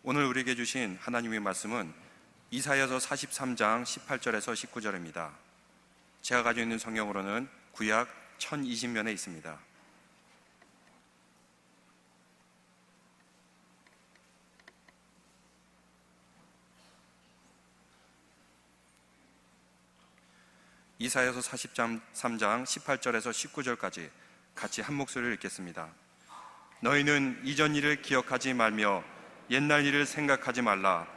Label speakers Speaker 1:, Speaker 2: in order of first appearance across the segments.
Speaker 1: 오늘 우리에게 주신 하나님의 말씀은 이사야서 43장 18절에서 19절입니다. 제가 가지고 있는 성경으로는 구약 1020면에 있습니다. 이사야서 43장 18절에서 19절까지 같이 한 목소리를 읽겠습니다. 너희는 이전 일을 기억하지 말며 옛날 일을 생각하지 말라.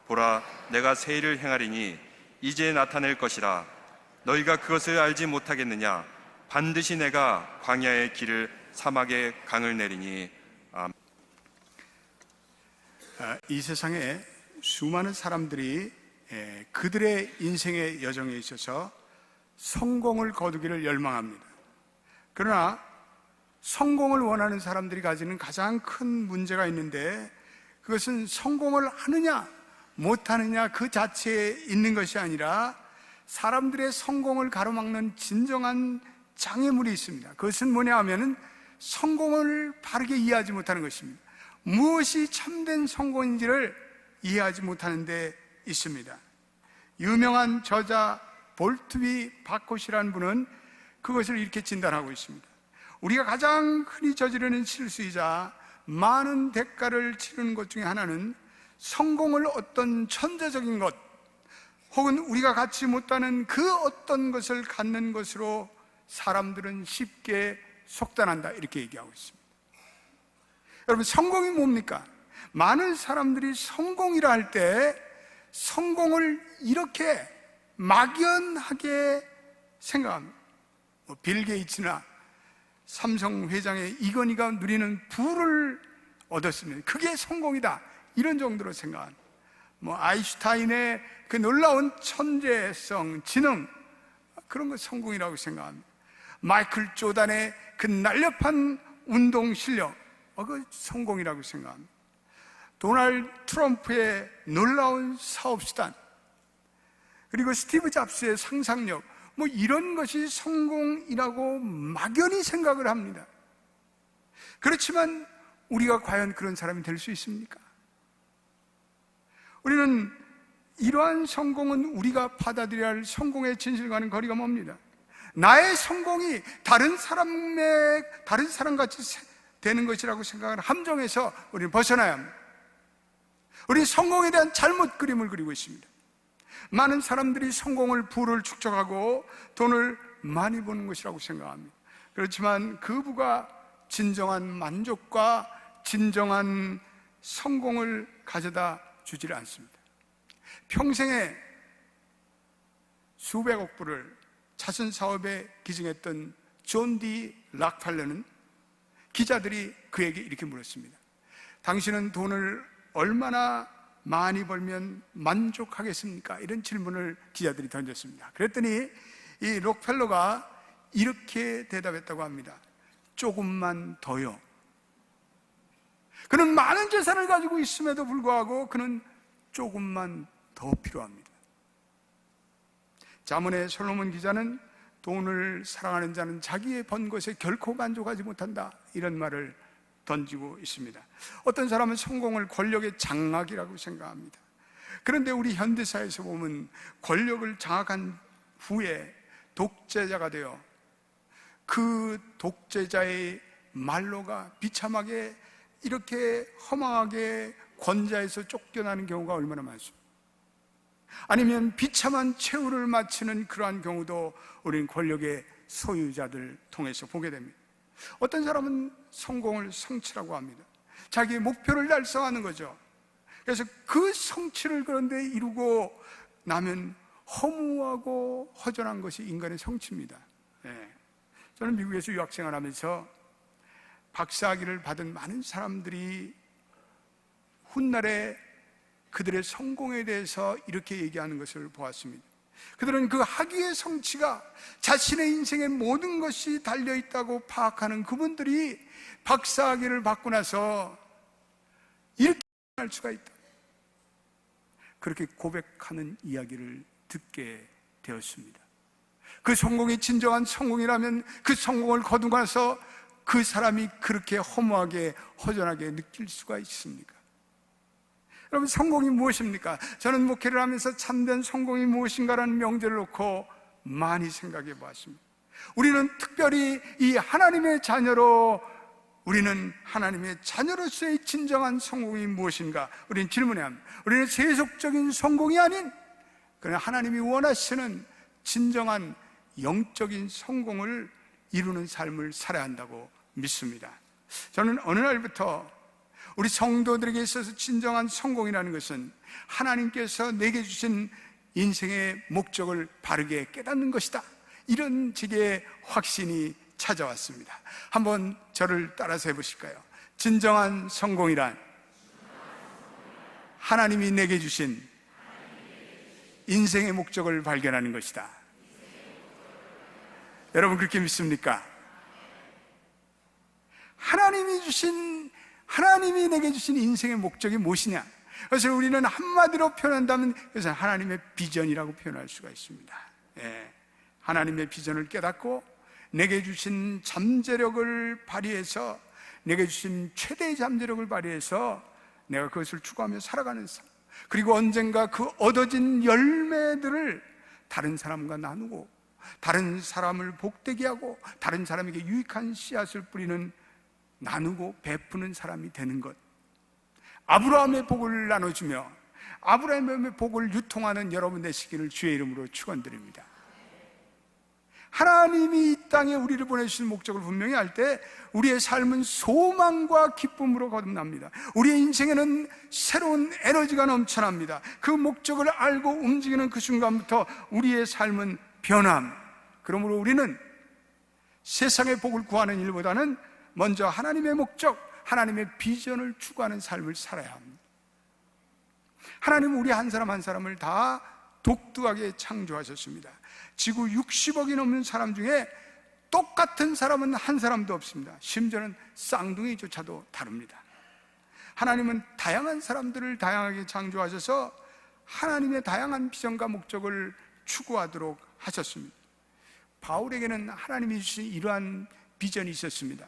Speaker 1: 보라, 내가 새 일을 행하리니 이제 나타낼 것이라. 너희가 그것을 알지 못하겠느냐? 반드시 내가 광야의 길을, 사막의 강을 내리니.
Speaker 2: 이 세상에 수많은 사람들이 그들의 인생의 여정에 있어서 성공을 거두기를 열망합니다. 그러나 성공을 원하는 사람들이 가지는 가장 큰 문제가 있는데, 그것은 성공을 하느냐 못하느냐 그 자체에 있는 것이 아니라 사람들의 성공을 가로막는 진정한 장애물이 있습니다. 그것은 뭐냐 하면은 성공을 바르게 이해하지 못하는 것입니다. 무엇이 참된 성공인지를 이해하지 못하는 데 있습니다. 유명한 저자 볼트비 바콧이라는 분은 그것을 이렇게 진단하고 있습니다. 우리가 가장 흔히 저지르는 실수이자 많은 대가를 치르는 것 중에 하나는 성공을 어떤 천재적인 것 혹은 우리가 갖지 못하는 그 어떤 것을 갖는 것으로 사람들은 쉽게 속단한다, 이렇게 얘기하고 있습니다. 여러분, 성공이 뭡니까? 많은 사람들이 성공이라 할 때 성공을 이렇게 막연하게 생각합니다. 빌 게이츠나 삼성 회장의 이건희가 누리는 부를 얻었으면 그게 성공이다, 이런 정도로 생각합니다. 아인슈타인의 그 놀라운 천재성, 지능, 그런 거 성공이라고 생각합니다. 마이클 조단의 그 날렵한 운동 실력, 그 성공이라고 생각합니다. 도널드 트럼프의 놀라운 사업수단, 그리고 스티브 잡스의 상상력, 이런 것이 성공이라고 막연히 생각을 합니다. 그렇지만 우리가 과연 그런 사람이 될 수 있습니까? 우리는 이러한 성공은 우리가 받아들여야 할 성공의 진실과는 거리가 멉니다. 나의 성공이 다른 사람같이 되는 것이라고 생각하는 함정에서 우리는 벗어나야 합니다. 우리는 성공에 대한 잘못 그림을 그리고 있습니다. 많은 사람들이 성공을, 부를 축적하고 돈을 많이 버는 것이라고 생각합니다. 그렇지만 그 부가 진정한 만족과 진정한 성공을 가져다 주지를 않습니다. 평생에 수백억 불을 자선 사업에 기증했던 존 디 락펠러는 기자들이 그에게 이렇게 물었습니다. 당신은 돈을 얼마나 많이 벌면 만족하겠습니까? 이런 질문을 기자들이 던졌습니다. 그랬더니 이 록펠러가 이렇게 대답했다고 합니다. 조금만 더요. 그는 많은 재산을 가지고 있음에도 불구하고 그는 조금만 더 필요합니다. 잠언의 솔로몬 기자는 돈을 사랑하는 자는 자기의 번 것에 결코 만족하지 못한다, 이런 말을 던지고 있습니다. 어떤 사람은 성공을 권력의 장악이라고 생각합니다. 그런데 우리 현대사에서 보면 권력을 장악한 후에 독재자가 되어 그 독재자의 말로가 비참하게 이렇게 허망하게 권좌에서 쫓겨나는 경우가 얼마나 많습니까? 아니면 비참한 최후를 마치는 그러한 경우도 우리는 권력의 소유자들 통해서 보게 됩니다. 어떤 사람은 성공을 성취라고 합니다. 자기의 목표를 달성하는 거죠. 그래서 그 성취를 그런데 이루고 나면 허무하고 허전한 것이 인간의 성취입니다. 저는 미국에서 유학생활하면서 박사학위를 받은 많은 사람들이 훗날에 그들의 성공에 대해서 이렇게 얘기하는 것을 보았습니다. 그들은 그 학위의 성취가 자신의 인생의 모든 것이 달려있다고 파악하는 그분들이 박사학위를 받고 나서 이렇게 할 수가 있다, 그렇게 고백하는 이야기를 듣게 되었습니다. 그 성공이 진정한 성공이라면 그 성공을 거두고 나서 그 사람이 그렇게 허무하게 허전하게 느낄 수가 있습니까? 여러분, 성공이 무엇입니까? 저는 목회를 하면서 참된 성공이 무엇인가라는 명제를 놓고 많이 생각해 보았습니다. 우리는 특별히 이 하나님의 자녀로, 우리는 하나님의 자녀로서의 진정한 성공이 무엇인가? 우리는 질문해야 합니다. 우리는 세속적인 성공이 아닌, 그러나 하나님이 원하시는 진정한 영적인 성공을 이루는 삶을 살아야 한다고 믿습니다. 저는 어느 날부터 우리 성도들에게 있어서 진정한 성공이라는 것은 하나님께서 내게 주신 인생의 목적을 바르게 깨닫는 것이다, 이런 식의 확신이 찾아왔습니다. 한번 저를 따라서 해보실까요? 진정한 성공이란 하나님이 내게 주신 인생의 목적을 발견하는 것이다. 여러분, 그렇게 믿습니까? 하나님이 내게 주신 인생의 목적이 무엇이냐? 그래서 우리는 한마디로 표현한다면 그것은 하나님의 비전이라고 표현할 수가 있습니다. 하나님의 비전을 깨닫고 내게 주신 잠재력을 발휘해서, 내게 주신 최대의 잠재력을 발휘해서 내가 그것을 추구하며 살아가는 삶, 그리고 언젠가 그 얻어진 열매들을 다른 사람과 나누고 다른 사람을 복되게 하고 다른 사람에게 유익한 씨앗을 뿌리는, 나누고 베푸는 사람이 되는 것, 아브라함의 복을 나눠주며 아브라함의 복을 유통하는 여러분 되시기를 주의 이름으로 축원드립니다. 하나님이 이 땅에 우리를 보내주신 목적을 분명히 알 때 우리의 삶은 소망과 기쁨으로 거듭납니다. 우리의 인생에는 새로운 에너지가 넘쳐납니다. 그 목적을 알고 움직이는 그 순간부터 우리의 삶은 변함. 그러므로 우리는 세상의 복을 구하는 일보다는 먼저 하나님의 목적, 하나님의 비전을 추구하는 삶을 살아야 합니다. 하나님은 우리 한 사람 한 사람을 다 독특하게 창조하셨습니다. 지구 60억이 넘는 사람 중에 똑같은 사람은 한 사람도 없습니다. 심지어는 쌍둥이조차도 다릅니다. 하나님은 다양한 사람들을 다양하게 창조하셔서 하나님의 다양한 비전과 목적을 추구하도록 하셨습니다. 바울에게는 하나님이 주신 이러한 비전이 있었습니다.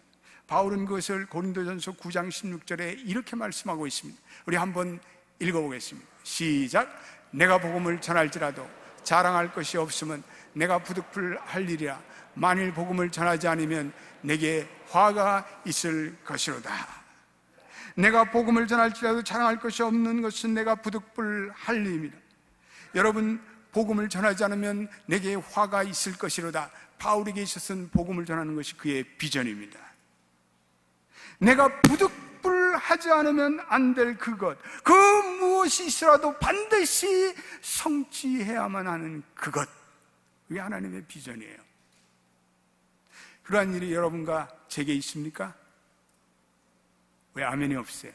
Speaker 2: 바울은 그것을 고린도전서 9장 16절에 이렇게 말씀하고 있습니다. 우리 한번 읽어보겠습니다. 시작. 내가 복음을 전할지라도 자랑할 것이 없으면 내가 부득불할 일이라. 만일 복음을 전하지 않으면 내게 화가 있을 것이로다. 내가 복음을 전할지라도 자랑할 것이 없는 것은 내가 부득불할 일입니다. 여러분, 복음을 전하지 않으면 내게 화가 있을 것이로다. 바울에게 있어서는 복음을 전하는 것이 그의 비전입니다. 내가 부득불하지 않으면 안 될 그것, 그 무엇이 있어라도 반드시 성취해야만 하는 그것, 그게 하나님의 비전이에요. 그러한 일이 여러분과 제게 있습니까? 왜 아멘이 없어요?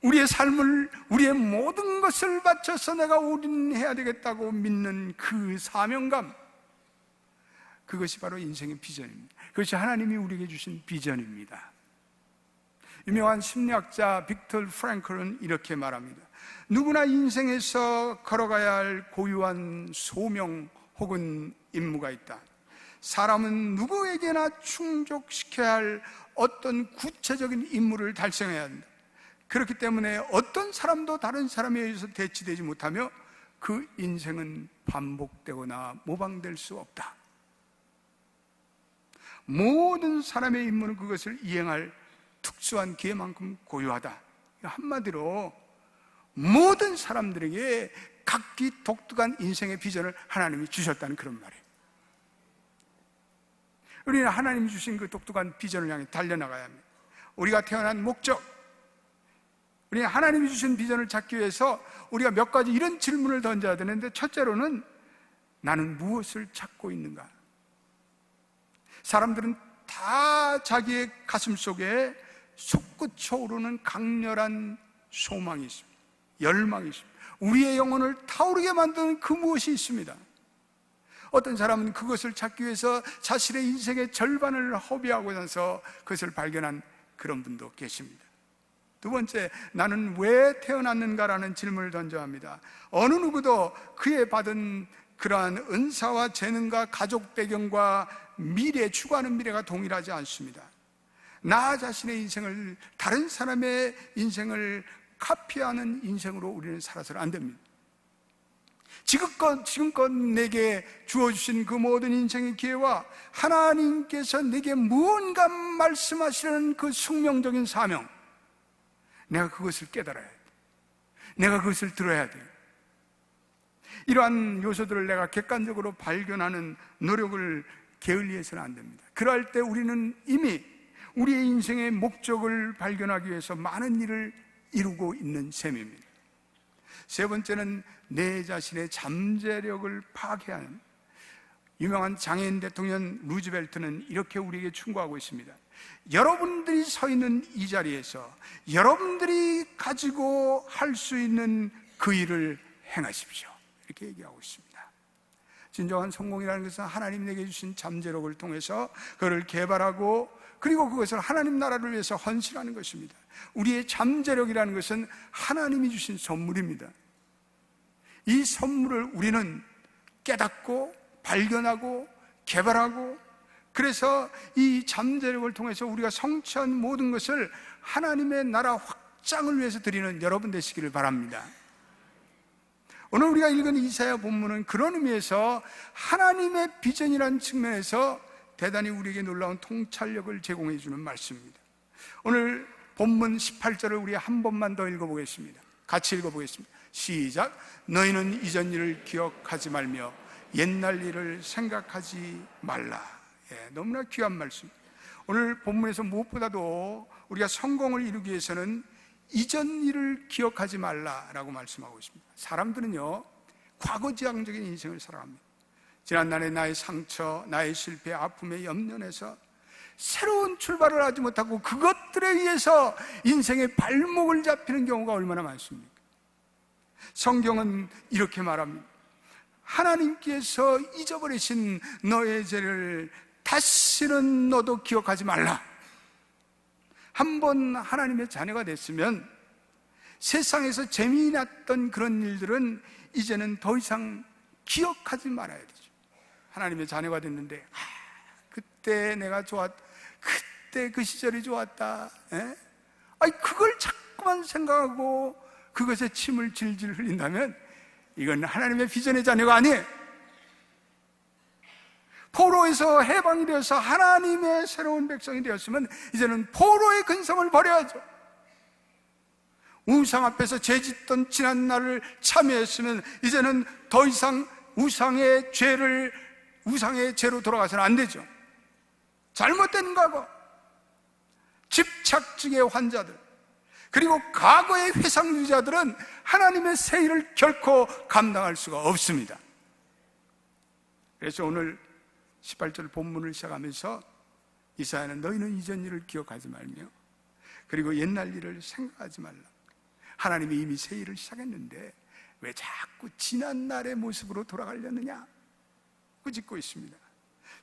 Speaker 2: 우리의 삶을, 우리의 모든 것을 바쳐서 내가 올인해야 되겠다고 믿는 그 사명감, 그것이 바로 인생의 비전입니다. 그것이 하나님이 우리에게 주신 비전입니다. 유명한 심리학자 빅터 프랭클은 이렇게 말합니다. 누구나 인생에서 걸어가야 할 고유한 소명 혹은 임무가 있다. 사람은 누구에게나 충족시켜야 할 어떤 구체적인 임무를 달성해야 한다. 그렇기 때문에 어떤 사람도 다른 사람에 의해서 대치되지 못하며 그 인생은 반복되거나 모방될 수 없다. 모든 사람의 임무는 그것을 이행할 특수한 기회만큼 고유하다. 한마디로 모든 사람들에게 각기 독특한 인생의 비전을 하나님이 주셨다는 그런 말이에요. 우리는 하나님이 주신 그 독특한 비전을 향해 달려나가야 합니다. 우리가 태어난 목적, 우리는 하나님이 주신 비전을 찾기 위해서 우리가 몇 가지 이런 질문을 던져야 되는데, 첫째로는 나는 무엇을 찾고 있는가? 사람들은 다 자기의 가슴 속에 솟구쳐 오르는 강렬한 소망이 있습니다. 열망이 있습니다. 우리의 영혼을 타오르게 만드는 그 무엇이 있습니다. 어떤 사람은 그것을 찾기 위해서 자신의 인생의 절반을 허비하고 나서 그것을 발견한 그런 분도 계십니다. 두 번째, 나는 왜 태어났는가라는 질문을 던져야 합니다. 어느 누구도 그에 받은 그러한 은사와 재능과 가족 배경과 미래, 추구하는 미래가 동일하지 않습니다. 나 자신의 인생을, 다른 사람의 인생을 카피하는 인생으로 우리는 살아서는 안 됩니다. 지금껏 내게 주어주신 그 모든 인생의 기회와 하나님께서 내게 무언가 말씀하시는 그 숙명적인 사명, 내가 그것을 깨달아야 돼. 내가 그것을 들어야 돼. 이러한 요소들을 내가 객관적으로 발견하는 노력을 게을리해서는 안 됩니다. 그럴 때 우리는 이미 우리의 인생의 목적을 발견하기 위해서 많은 일을 이루고 있는 셈입니다. 세 번째는 내 자신의 잠재력을 파괴하는, 유명한 장애인 대통령 루즈벨트는 이렇게 우리에게 충고하고 있습니다. 여러분들이 서 있는 이 자리에서 여러분들이 가지고 할 수 있는 그 일을 행하십시오, 이렇게 얘기하고 있습니다. 진정한 성공이라는 것은 하나님이 내게 주신 잠재력을 통해서 그걸 개발하고, 그리고 그것을 하나님 나라를 위해서 헌신하는 것입니다. 우리의 잠재력이라는 것은 하나님이 주신 선물입니다. 이 선물을 우리는 깨닫고 발견하고 개발하고, 그래서 이 잠재력을 통해서 우리가 성취한 모든 것을 하나님의 나라 확장을 위해서 드리는 여러분 되시기를 바랍니다. 오늘 우리가 읽은 이사야 본문은 그런 의미에서 하나님의 비전이라는 측면에서 대단히 우리에게 놀라운 통찰력을 제공해 주는 말씀입니다. 오늘 본문 18절을 우리 한 번만 더 읽어보겠습니다. 같이 읽어보겠습니다. 시작. 너희는 이전 일을 기억하지 말며 옛날 일을 생각하지 말라. 너무나 귀한 말씀. 오늘 본문에서 무엇보다도 우리가 성공을 이루기 위해서는 이전 일을 기억하지 말라라고 말씀하고 있습니다. 사람들은요, 과거지향적인 인생을 살아갑니다. 지난날의 나의 상처, 나의 실패, 아픔에 염려해서 새로운 출발을 하지 못하고 그것들에 의해서 인생의 발목을 잡히는 경우가 얼마나 많습니까? 성경은 이렇게 말합니다. 하나님께서 잊어버리신 너의 죄를 다시는 너도 기억하지 말라. 한번 하나님의 자녀가 됐으면 세상에서 재미났던 그런 일들은 이제는 더 이상 기억하지 말아야 되죠. 하나님의 자녀가 됐는데, 그때 내가 그때 그 시절이 좋았다. 그걸 자꾸만 생각하고 그것에 침을 질질 흘린다면 이건 하나님의 비전의 자녀가 아니에요. 포로에서 해방이 되어서 하나님의 새로운 백성이 되었으면 이제는 포로의 근성을 버려야죠. 우상 앞에서 죄짓던 지난 날을 참여했으면 이제는 더 이상 우상의 죄로 돌아가서는 안 되죠. 잘못된 과거, 집착증의 환자들, 그리고 과거의 회상유자들은 하나님의 새 일을 결코 감당할 수가 없습니다. 그래서 오늘 18절 본문을 시작하면서 이사야는 너희는 이전 일을 기억하지 말며 그리고 옛날 일을 생각하지 말라. 하나님이 이미 새 일을 시작했는데 왜 자꾸 지난 날의 모습으로 돌아가려느냐 꾸짖고 있습니다.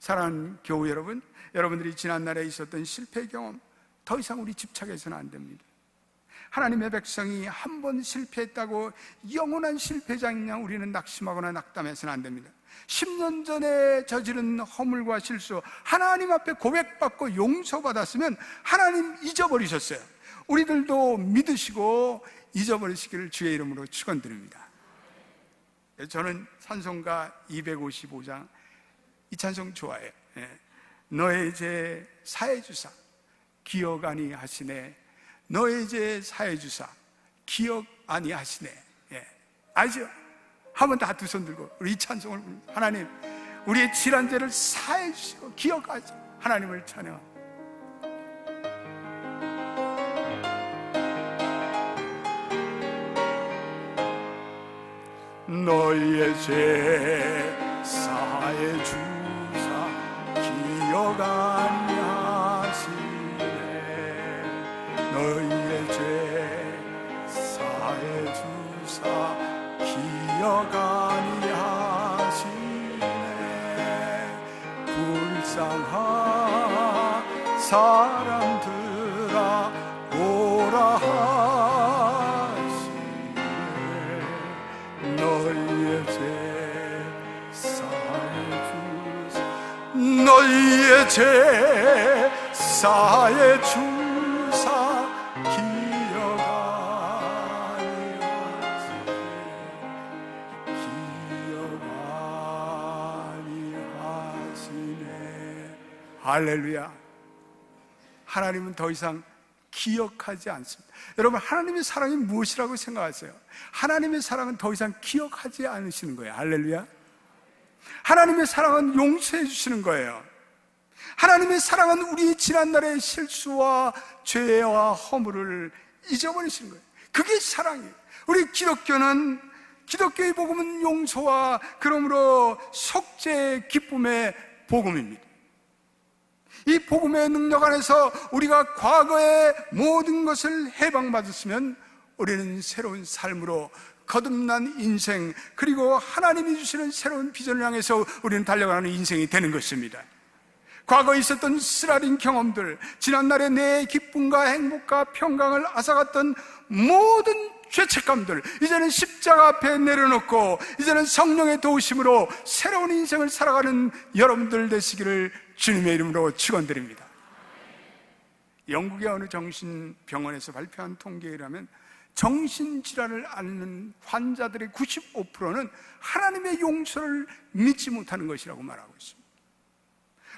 Speaker 2: 사랑하는 교우 여러분, 여러분들이 지난 날에 있었던 실패 경험 더 이상 우리 집착해서는 안 됩니다. 하나님의 백성이 한 번 실패했다고 영원한 실패자인 양 우리는 낙심하거나 낙담해서는 안 됩니다. 10년 전에 저지른 허물과 실수 하나님 앞에 고백받고 용서받았으면 하나님 잊어버리셨어요. 우리들도 믿으시고 잊어버리시기를 주의 이름으로 축원드립니다. 저는 찬송가 255장 이 찬송 좋아해요. 너의 죄 사해주사 기억 아니하시네. 너의 죄 사해주사 기억 아니하시네. 알죠? 한번 다 두 손 들고 우리 이 찬송을 부릅니다. 하나님, 우리의 지난 죄를 사해주시고 기억하죠. 하나님을 찬양합니다. 너의 죄 사해주사 기억 아니하시네. 너의 죄 사해주사 기억 아니하시네. 불쌍한 사람들아 오라 하시네. 너희의 죄 사해주사 너희의 죄 사해주사 할렐루야. 하나님은 더 이상 기억하지 않습니다. 여러분, 하나님의 사랑이 무엇이라고 생각하세요? 하나님의 사랑은 더 이상 기억하지 않으시는 거예요. 할렐루야. 하나님의 사랑은 용서해 주시는 거예요. 하나님의 사랑은 우리 지난날의 실수와 죄와 허물을 잊어버리시는 거예요. 그게 사랑이에요. 우리 기독교의 복음은 용서와 그러므로 속죄의 기쁨의 복음입니다. 이 복음의 능력 안에서 우리가 과거의 모든 것을 해방받았으면 우리는 새로운 삶으로 거듭난 인생, 그리고 하나님이 주시는 새로운 비전을 향해서 우리는 달려가는 인생이 되는 것입니다. 과거에 있었던 쓰라린 경험들, 지난날의 내 기쁨과 행복과 평강을 앗아갔던 모든 죄책감들, 이제는 십자가 앞에 내려놓고 이제는 성령의 도우심으로 새로운 인생을 살아가는 여러분들 되시기를 주님의 이름으로 축원드립니다. 영국의 어느 정신병원에서 발표한 통계에 의하면 정신질환을 앓는 환자들의 95%는 하나님의 용서를 믿지 못하는 것이라고 말하고 있습니다.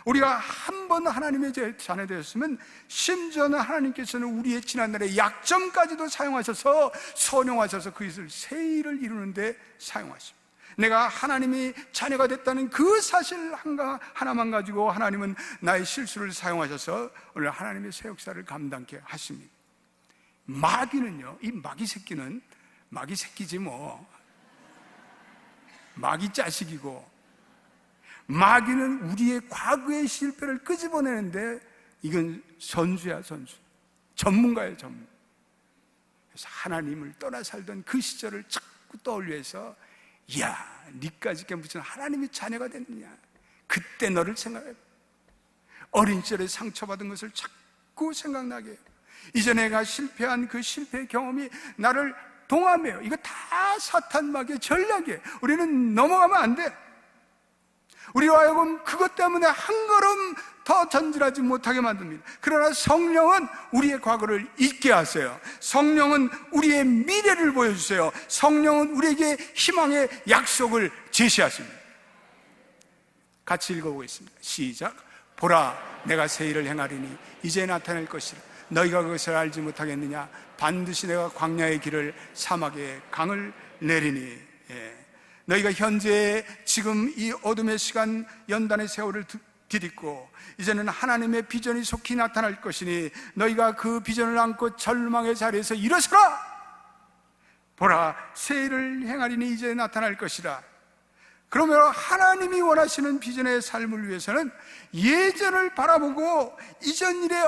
Speaker 2: 우리가 한 번 하나님의 자녀 되었으면 심지어는 하나님께서는 우리의 지난날의 약점까지도 사용하셔서 선용하셔서 그것을 새 일을 이루는데 사용하십니다. 내가 하나님이 자녀가 됐다는 그 사실 하나만 가지고 하나님은 나의 실수를 사용하셔서 오늘 하나님의 새 역사를 감당케 하십니다. 마귀는요, 이 마귀 새끼는 마귀 새끼지 뭐, 마귀 자식이고, 마귀는 우리의 과거의 실패를 끄집어내는데 이건 선수야, 선수. 전문가예요, 전문. 그래서 하나님을 떠나 살던 그 시절을 자꾸 떠올려서, 이야, 니까지 무슨 하나님의 자녀가 됐느냐, 그때 너를 생각해. 어린 시절에 상처받은 것을 자꾸 생각나게 해요. 이전에 내가 실패한 그 실패의 경험이 나를 동함해요. 이거 다 사탄 마귀의 전략이에요. 우리는 넘어가면 안 돼. 우리와 하여금 그것 때문에 한 걸음 더 전진하지 못하게 만듭니다. 그러나 성령은 우리의 과거를 잊게 하세요. 성령은 우리의 미래를 보여주세요. 성령은 우리에게 희망의 약속을 제시하십니다. 같이 읽어보겠습니다. 시작. 보라, 내가 새 일을 행하리니 이제 나타날 것이라. 너희가 그것을 알지 못하겠느냐? 반드시 내가 광야의 길을, 사막의 강을 내리니. 너희가 현재 지금 이 어둠의 시간, 연단의 세월을 디딛고 이제는 하나님의 비전이 속히 나타날 것이니 너희가 그 비전을 안고 절망의 자리에서 일어서라. 보라, 새 일을 행하리니 이제 나타날 것이라. 그러면 하나님이 원하시는 비전의 삶을 위해서는 예전을 바라보고 이전 일에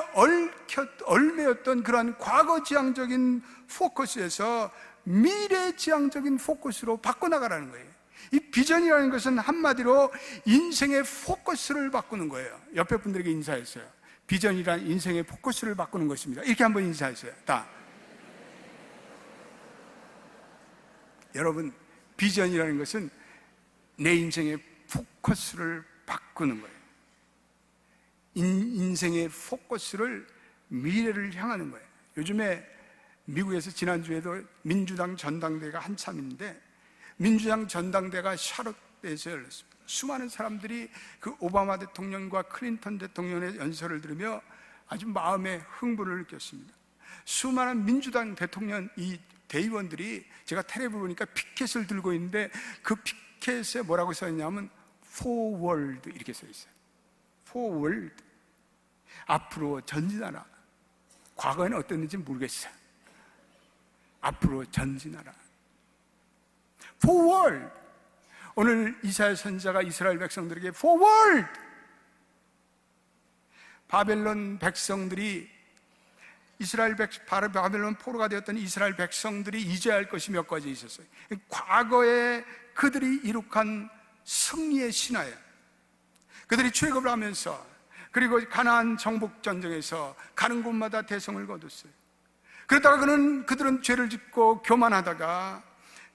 Speaker 2: 얽매였던 그러한 과거지향적인 포커스에서 미래지향적인 포커스로 바꿔나가라는 거예요. 이 비전이라는 것은 한마디로 인생의 포커스를 바꾸는 거예요. 옆에 분들에게 인사했어요. 비전이란 인생의 포커스를 바꾸는 것입니다. 이렇게 한번 인사했어요. 다. 여러분, 비전이라는 것은 내 인생의 포커스를 바꾸는 거예요. 인생의 포커스를 미래를 향하는 거예요. 요즘에 미국에서 지난주에도 민주당 전당대회가 한참인데 민주당 전당대회가 샤롯에서 열렸습니다. 수많은 사람들이 그 오바마 대통령과 클린턴 대통령의 연설을 들으며 아주 마음에 흥분을 느꼈습니다. 수많은 민주당 대통령 이 대의원들이 제가 텔레비 보니까 피켓을 들고 있는데 그 피켓에 뭐라고 써 있냐면 forward 이렇게 써 있어요. forward, 앞으로 전진하라. 과거에는 어땠는지 모르겠어요. 앞으로 전진하라. forward. 오늘 이사야 선지자가 이스라엘 백성들에게 forward. 바벨론 백성들이 바벨론 포로가 되었던 이스라엘 백성들이 잊어야 할 것이 몇 가지 있었어요. 과거에 그들이 이룩한 승리의 신화예요. 그들이 출애굽을 하면서 그리고 가나안 정복 전쟁에서 가는 곳마다 대성을 거뒀어요. 그러다가 그들은 죄를 짓고 교만하다가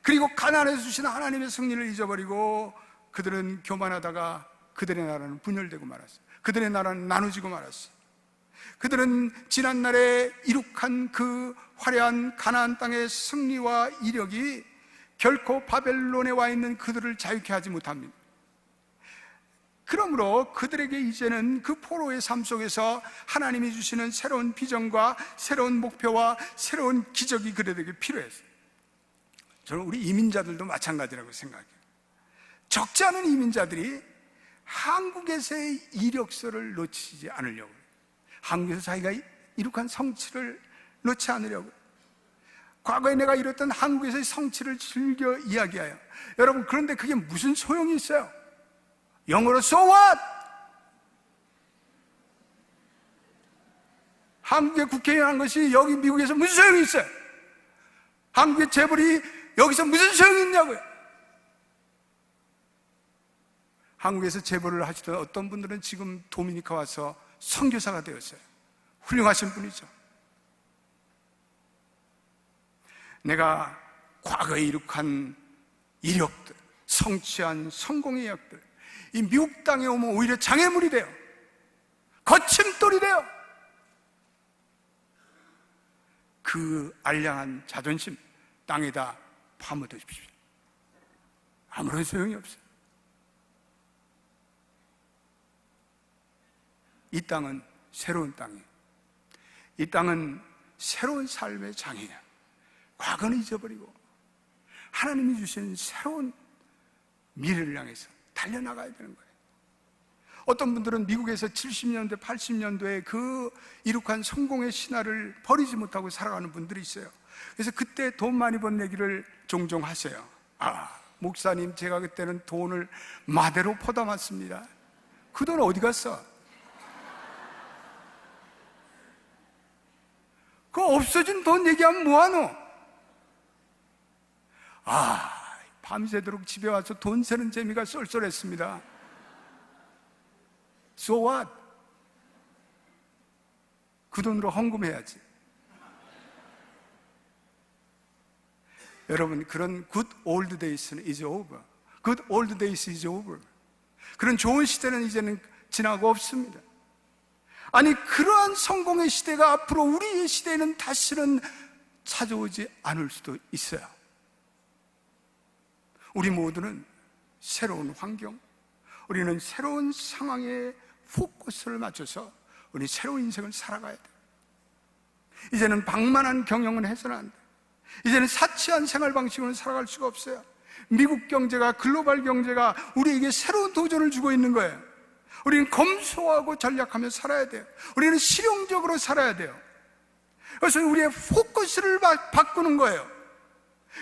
Speaker 2: 그리고 가나안에서 주신 하나님의 승리를 잊어버리고 그들은 교만하다가 그들의 나라는 분열되고 말았어요. 그들의 나라는 나누어지고 말았어요. 그들은 지난날에 이룩한 그 화려한 가나안 땅의 승리와 이력이 결코 바벨론에 와 있는 그들을 자유케 하지 못합니다. 그러므로 그들에게 이제는 그 포로의 삶 속에서 하나님이 주시는 새로운 비전과 새로운 목표와 새로운 기적이 그들에게 필요했어요. 저는 우리 이민자들도 마찬가지라고 생각해요. 적지 않은 이민자들이 한국에서의 이력서를 놓치지 않으려고 해요. 한국에서 자기가 이룩한 성취를 놓지 않으려고 해요. 과거에 내가 이뤘던 한국에서의 성취를 즐겨 이야기해요. 여러분, 그런데 그게 무슨 소용이 있어요? 영어로 so what? 한국의 국회의원 한 것이 여기 미국에서 무슨 소용이 있어요? 한국의 재벌이 여기서 무슨 소용이 있냐고요? 한국에서 재벌을 하시던 어떤 분들은 지금 도미니카 와서 선교사가 되었어요. 훌륭하신 분이죠. 내가 과거에 이룩한 이력들, 성취한 성공의 이력들, 이 미국 땅에 오면 오히려 장애물이 돼요. 거침돌이 돼요. 그 알량한 자존심 땅에다 파묻어 주십시오. 아무런 소용이 없어요. 이 땅은 새로운 땅이에요. 이 땅은 새로운 삶의 장이에요. 과거는 잊어버리고 하나님이 주신 새로운 미래를 향해서 달려나가야 되는 거예요. 어떤 분들은 미국에서 70년대, 80년도에 그 이룩한 성공의 신화를 버리지 못하고 살아가는 분들이 있어요. 그래서 그때 돈 많이 번 얘기를 종종 하세요. 목사님, 제가 그때는 돈을 마대로 퍼담았습니다. 그 돈 어디 갔어? 그 없어진 돈 얘기하면 뭐하노? 밤새도록 집에 와서 돈 세는 재미가 쏠쏠했습니다. So what? 그 돈으로 헌금해야지. 여러분, 그런 good old days는 is over. Good old days is over. 그런 좋은 시대는 이제는 지나고 없습니다. 아니, 그러한 성공의 시대가 앞으로 우리의 시대에는 다시는 찾아오지 않을 수도 있어요. 우리 모두는 새로운 환경, 우리는 새로운 상황에 포커스를 맞춰서 우리 새로운 인생을 살아가야 돼요. 이제는 방만한 경영은 해서는 안 돼요. 이제는 사치한 생활 방식으로는 살아갈 수가 없어요. 미국 경제가, 글로벌 경제가 우리에게 새로운 도전을 주고 있는 거예요. 우리는 검소하고 전략하며 살아야 돼요. 우리는 실용적으로 살아야 돼요. 그래서 우리의 포커스를 바꾸는 거예요.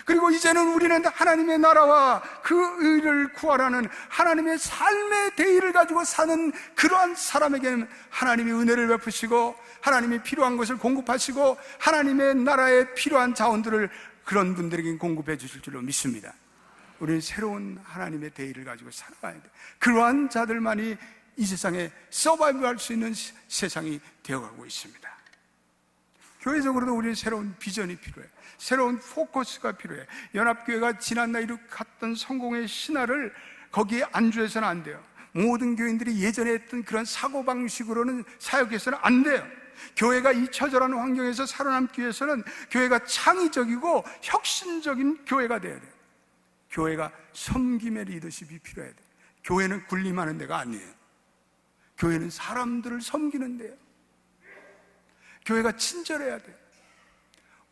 Speaker 2: 그리고 이제는 우리는 하나님의 나라와 그 의를 구하라는 하나님의 삶의 대의를 가지고 사는 그러한 사람에게는 하나님이 은혜를 베푸시고 하나님이 필요한 것을 공급하시고 하나님의 나라에 필요한 자원들을 그런 분들에게 공급해 주실 줄로 믿습니다. 우리는 새로운 하나님의 대의를 가지고 살아가야 돼요. 그러한 자들만이 이 세상에 서바이브할 수 있는 세상이 되어가고 있습니다. 교회적으로도 우리는 새로운 비전이 필요해요. 새로운 포커스가 필요해요. 연합교회가 지난날 이룩했던 성공의 신화를 거기에 안주해서는 안 돼요. 모든 교인들이 예전에 했던 그런 사고방식으로는 사역해서는 안 돼요. 교회가 이 처절한 환경에서 살아남기 위해서는 교회가 창의적이고 혁신적인 교회가 돼야 돼요. 교회가 섬김의 리더십이 필요해야 돼요. 교회는 군림하는 데가 아니에요. 교회는 사람들을 섬기는 데예요. 교회가 친절해야 돼요.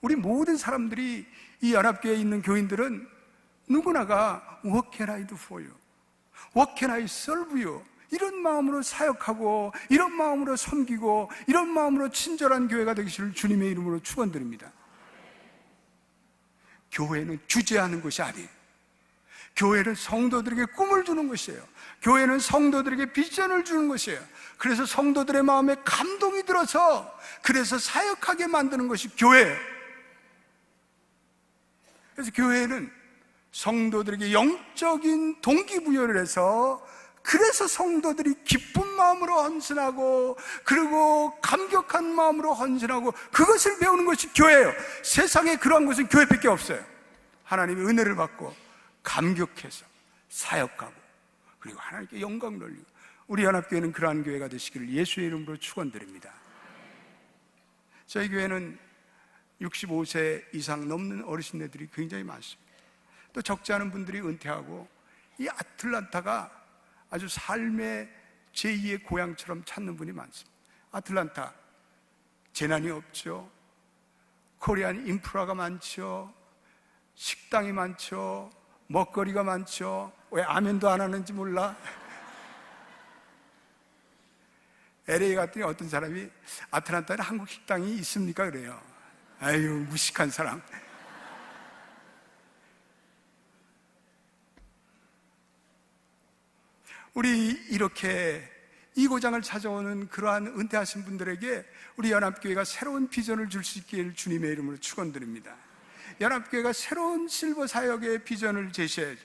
Speaker 2: 우리 모든 사람들이 이 연합교회에 있는 교인들은 누구나가 What can I do for you? What can I serve you? 이런 마음으로 사역하고 이런 마음으로 섬기고 이런 마음으로 친절한 교회가 되기를 주님의 이름으로 축원드립니다. 교회는 규제하는 것이 아니에요. 교회는 성도들에게 꿈을 주는 것이에요. 교회는 성도들에게 비전을 주는 것이에요. 그래서 성도들의 마음에 감동이 들어서 그래서 사역하게 만드는 것이 교회예요. 그래서 교회는 성도들에게 영적인 동기부여를 해서 그래서 성도들이 기쁜 마음으로 헌신하고 그리고 감격한 마음으로 헌신하고 그것을 배우는 것이 교회예요. 세상에 그러한 것은 교회밖에 없어요. 하나님의 은혜를 받고 감격해서 사역하고 그리고 하나님께 영광 돌리고 우리 연합교회는 그러한 교회가 되시기를 예수의 이름으로 축원드립니다. 저희 교회는 65세 이상 넘는 어르신들이 굉장히 많습니다. 또 적지 않은 분들이 은퇴하고 이 아틀란타가 아주 삶의 제2의 고향처럼 찾는 분이 많습니다. 아틀란타 재난이 없죠. 코리안 인프라가 많죠. 식당이 많죠. 먹거리가 많죠. 왜 아멘도 안 하는지 몰라. LA 갔더니 어떤 사람이 아틀란타에 한국 식당이 있습니까? 그래요. 아유, 무식한 사람. 우리 이렇게 이 고장을 찾아오는 그러한 은퇴하신 분들에게 우리 연합교회가 새로운 비전을 줄 수 있기를 주님의 이름으로 축원드립니다. 연합교회가 새로운 실버 사역의 비전을 제시해야죠.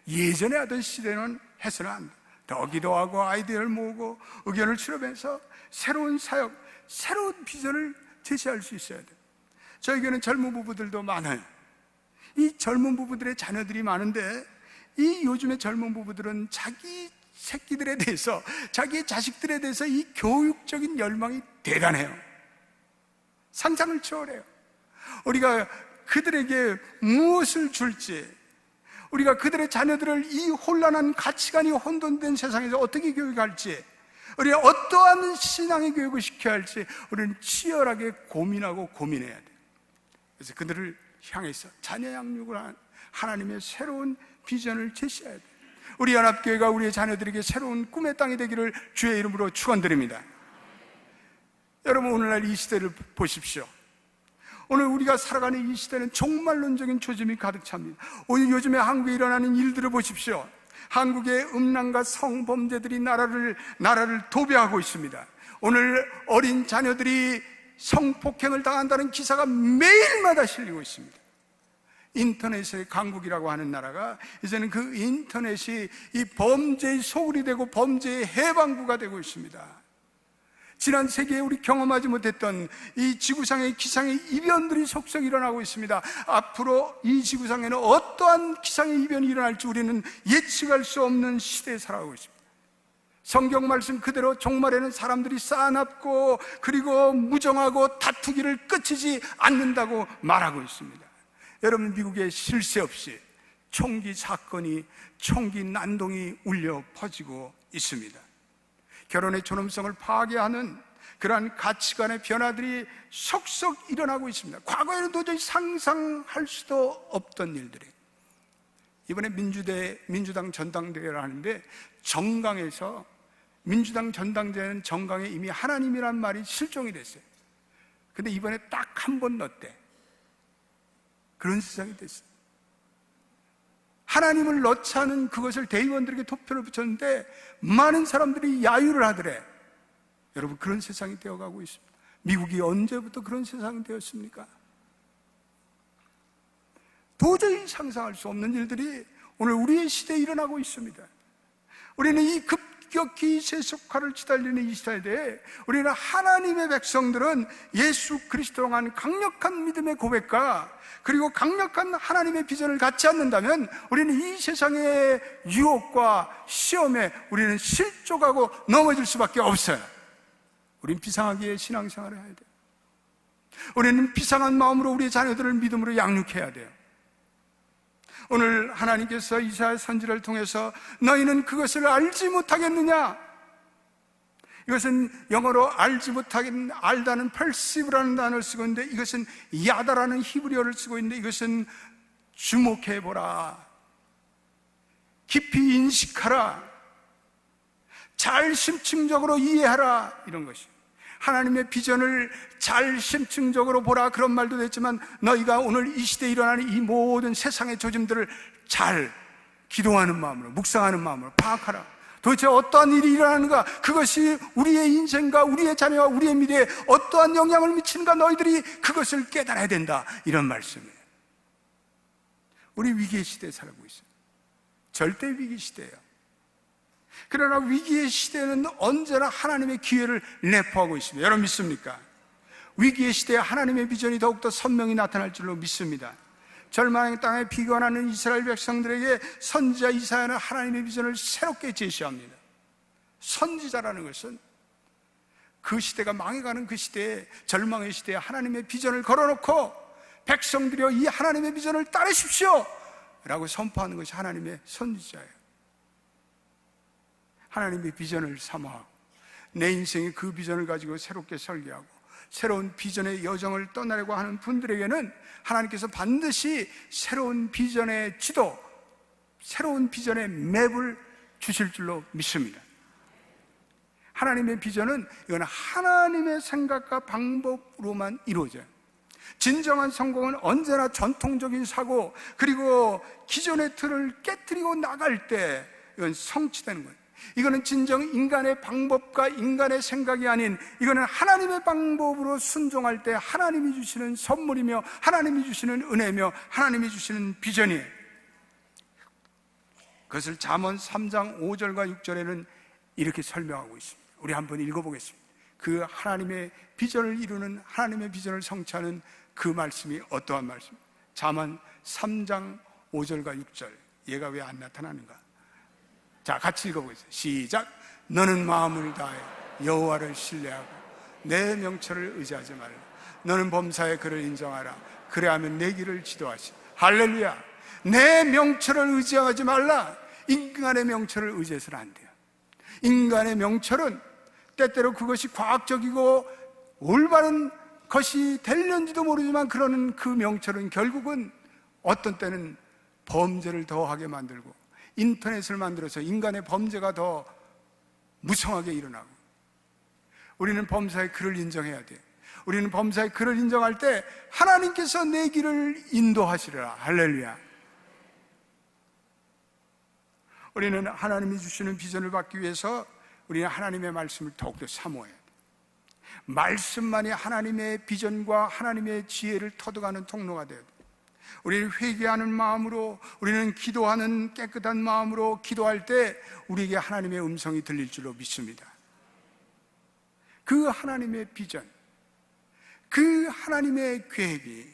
Speaker 2: 예전에 하던 시대는 해서는 안 돼. 더 기도하고 아이디어를 모으고 의견을 수렴해서 새로운 사역, 새로운 비전을 제시할 수 있어야 돼요. 저에게는 젊은 부부들도 많아요. 이 젊은 부부들의 자녀들이 많은데 이 요즘의 젊은 부부들은 자기 새끼들에 대해서, 자기의 자식들에 대해서 이 교육적인 열망이 대단해요. 상상을 초월해요. 우리가 그들에게 무엇을 줄지, 우리가 그들의 자녀들을 이 혼란한 가치관이 혼돈된 세상에서 어떻게 교육할지, 우리가 어떠한 신앙의 교육을 시켜야 할지 우리는 치열하게 고민하고 고민해야 돼요. 그래서 그들을 향해서 자녀 양육을 한 하나님의 새로운 비전을 제시해야 돼요. 우리 연합교회가 우리의 자녀들에게 새로운 꿈의 땅이 되기를 주의 이름으로 축원드립니다. 여러분, 오늘날 이 시대를 보십시오. 오늘 우리가 살아가는 이 시대는 종말론적인 초점이 가득 찹니다. 오늘 요즘에 한국에 일어나는 일들을 보십시오. 한국의 음란과 성범죄들이 나라를 도배하고 있습니다. 오늘 어린 자녀들이 성폭행을 당한다는 기사가 매일마다 실리고 있습니다. 인터넷의 강국이라고 하는 나라가 이제는 그 인터넷이 이 범죄의 소굴이 되고 범죄의 해방구가 되고 있습니다. 지난 세기에 우리 경험하지 못했던 이 지구상의 기상의 이변들이 속속 일어나고 있습니다. 앞으로 이 지구상에는 어떠한 기상의 이변이 일어날지 우리는 예측할 수 없는 시대에 살아가고 있습니다. 성경 말씀 그대로 종말에는 사람들이 싸납고 그리고 무정하고 다투기를 끝이지 않는다고 말하고 있습니다. 여러분, 미국에 쉴 새 없이 총기 사건이, 총기 난동이 울려 퍼지고 있습니다. 결혼의 존엄성을 파괴하는 그러한 가치관의 변화들이 속속 일어나고 있습니다. 과거에는 도저히 상상할 수도 없던 일들이. 이번에 민주당 전당대회를 하는데 정강에서 민주당 전당대회는 정강에 이미 하나님이란 말이 실종이 됐어요. 근데 이번에 딱 한 번 넣었대. 그런 세상이 됐어요. 하나님을 넣지 않은 그것을 대의원들에게 투표를 붙였는데 많은 사람들이 야유를 하더래. 여러분, 그런 세상이 되어가고 있습니다. 미국이 언제부터 그런 세상이 되었습니까? 도저히 상상할 수 없는 일들이 오늘 우리의 시대에 일어나고 있습니다. 우리는 이 급격히 세속화를 치달리는 이 시대에 우리는 하나님의 백성들은 예수 그리스도로 한 강력한 믿음의 고백과 그리고 강력한 하나님의 비전을 갖지 않는다면 우리는 이 세상의 유혹과 시험에 우리는 실족하고 넘어질 수밖에 없어요. 우리는 비상하게 신앙생활을 해야 돼요. 우리는 비상한 마음으로 우리의 자녀들을 믿음으로 양육해야 돼요. 오늘 하나님께서 이사야 선지를 통해서 너희는 그것을 알지 못하겠느냐? 이것은 영어로 알지 못하겠는, 알다는 perceive라는 단어를 쓰고 있는데 이것은 야다라는 히브리어를 쓰고 있는데 이것은 주목해보라, 깊이 인식하라, 잘 심층적으로 이해하라, 이런 것이 하나님의 비전을 잘 심층적으로 보라, 그런 말도 됐지만 너희가 오늘 이 시대에 일어나는 이 모든 세상의 조짐들을 잘 기도하는 마음으로, 묵상하는 마음으로 파악하라. 도대체 어떠한 일이 일어나는가, 그것이 우리의 인생과 우리의 자녀와 우리의 미래에 어떠한 영향을 미치는가, 너희들이 그것을 깨달아야 된다, 이런 말씀이에요. 우리 위기의 시대에 살고 있어요. 절대 위기 시대예요. 그러나 위기의 시대에는 언제나 하나님의 기회를 내포하고 있습니다. 여러분 믿습니까? 위기의 시대에 하나님의 비전이 더욱더 선명히 나타날 줄로 믿습니다. 절망의 땅에 비관하는 이스라엘 백성들에게 선지자 이사야는 하나님의 비전을 새롭게 제시합니다. 선지자라는 것은 그 시대가 망해가는 그 시대에, 절망의 시대에 하나님의 비전을 걸어놓고 백성들이여 이 하나님의 비전을 따르십시오 라고 선포하는 것이 하나님의 선지자예요. 하나님의 비전을 삼아 내 인생에 그 비전을 가지고 새롭게 설계하고 새로운 비전의 여정을 떠나려고 하는 분들에게는 하나님께서 반드시 새로운 비전의 지도, 새로운 비전의 맵을 주실 줄로 믿습니다. 하나님의 비전은 이건 하나님의 생각과 방법으로만 이루어져요. 진정한 성공은 언제나 전통적인 사고 그리고 기존의 틀을 깨트리고 나갈 때 이건 성취되는 거예요. 이거는 진정 인간의 방법과 인간의 생각이 아닌 이거는 하나님의 방법으로 순종할 때 하나님이 주시는 선물이며 하나님이 주시는 은혜며 하나님이 주시는 비전이에요. 그것을 잠언 3장 5절과 6절에는 이렇게 설명하고 있습니다. 우리 한번 읽어보겠습니다. 그 하나님의 비전을 이루는, 하나님의 비전을 성취하는 그 말씀이 어떠한 말씀입니까? 잠언 3장 5절과 6절, 얘가 왜 안 나타나는가? 자, 같이 읽어보겠습니다. 시작. 너는 마음을 다해 여호와를 신뢰하고 내 명철을 의지하지 말라. 너는 범사의 그를 인정하라. 그래야면 내 길을 지도하시. 할렐루야. 내 명철을 의지하지 말라. 인간의 명철을 의지해서는 안 돼요. 인간의 명철은 때때로 그것이 과학적이고 올바른 것이 될는지도 모르지만 그러는 그 명철은 결국은 어떤 때는 범죄를 더하게 만들고 인터넷을 만들어서 인간의 범죄가 더 무성하게 일어나고, 우리는 범사의 그를 인정해야 돼요. 우리는 범사의 그를 인정할 때 하나님께서 내 길을 인도하시리라. 할렐루야. 우리는 하나님이 주시는 비전을 받기 위해서 우리는 하나님의 말씀을 더욱더 사모해야 돼요. 말씀만이 하나님의 비전과 하나님의 지혜를 터득하는 통로가 되어야 돼요. 우리는 회개하는 마음으로, 우리는 기도하는 깨끗한 마음으로 기도할 때 우리에게 하나님의 음성이 들릴 줄로 믿습니다. 그 하나님의 비전, 그 하나님의 계획이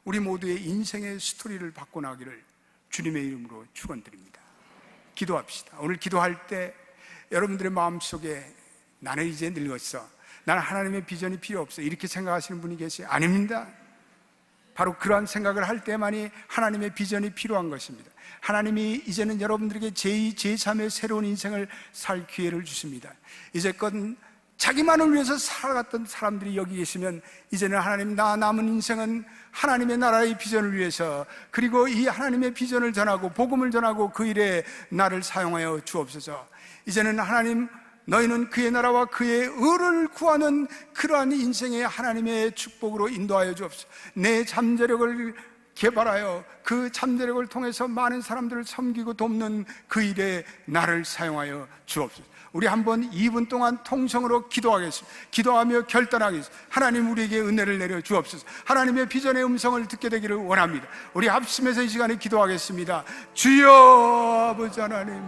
Speaker 2: 우리 모두의 인생의 스토리를 바꿔나가기를 주님의 이름으로 축원드립니다. 기도합시다. 오늘 기도할 때 여러분들의 마음속에 나는 이제 늙었어, 나는 하나님의 비전이 필요 없어, 이렇게 생각하시는 분이 계세요? 아닙니다. 바로 그러한 생각을 할 때만이 하나님의 비전이 필요한 것입니다. 하나님이 이제는 여러분들에게 제2, 제3의 새로운 인생을 살 기회를 주십니다. 이제껏 자기만을 위해서 살아갔던 사람들이 여기 계시면 이제는 하나님, 나 남은 인생은 하나님의 나라의 비전을 위해서, 그리고 이 하나님의 비전을 전하고 복음을 전하고 그 일에 나를 사용하여 주옵소서. 이제는 하나님, 너희는 그의 나라와 그의 의를 구하는 그러한 인생의 하나님의 축복으로 인도하여 주옵소서. 내 잠재력을 개발하여 그 잠재력을 통해서 많은 사람들을 섬기고 돕는 그 일에 나를 사용하여 주옵소서. 우리 한번 2분 동안 통성으로 기도하겠습니다. 기도하며 결단하겠습니다. 하나님, 우리에게 은혜를 내려 주옵소서. 하나님의 비전의 음성을 듣게 되기를 원합니다. 우리 합심해서 이 시간에 기도하겠습니다. 주여 아버지 하나님,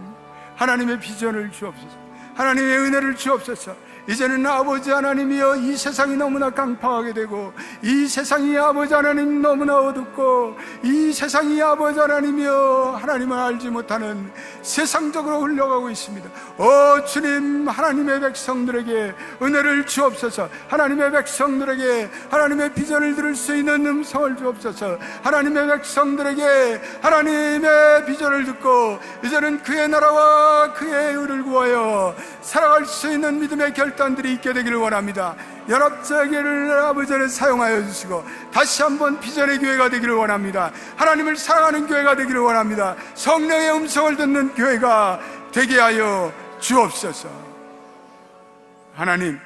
Speaker 2: 하나님의 비전을 주옵소서. 하나님의 은혜를 주옵소서. 이제는 아버지 하나님이여, 이 세상이 너무나 깡파하게 되고, 이 세상이 아버지 하나님 너무나 어둡고, 이 세상이 아버지 하나님이여 하나님을 알지 못하는 세상적으로 흘러가고 있습니다. 주님, 하나님의 백성들에게 은혜를 주옵소서. 하나님의 백성들에게 하나님의 비전을 들을 수 있는 음성을 주옵소서. 하나님의 백성들에게 하나님의 비전을 듣고 이제는 그의 나라와 그의 의를 구하여 살아갈 수 있는 믿음의 결단들이 있게 되기를 원합니다. 연합자에게를 아버지를 사용하여 주시고 다시 한번 비전의 교회가 되기를 원합니다. 하나님을 사랑하는 교회가 되기를 원합니다. 성령의 음성을 듣는 교회가 되게 하여 주옵소서. 하나님,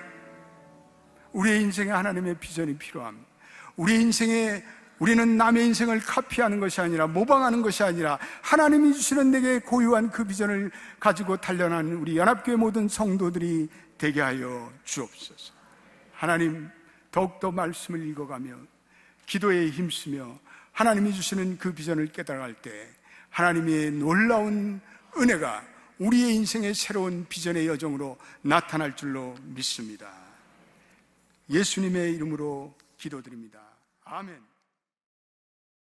Speaker 2: 우리의 인생에 하나님의 비전이 필요합니다. 우리의 인생에 우리는 남의 인생을 카피하는 것이 아니라, 모방하는 것이 아니라 하나님이 주시는 내게 고유한 그 비전을 가지고 단련하는 우리 연합교회 모든 성도들이 되게 하여 주옵소서. 하나님, 더욱더 말씀을 읽어가며 기도에 힘쓰며 하나님이 주시는 그 비전을 깨달아갈 때 하나님의 놀라운 은혜가 우리의 인생의 새로운 비전의 여정으로 나타날 줄로 믿습니다. 예수님의 이름으로 기도드립니다. 아멘.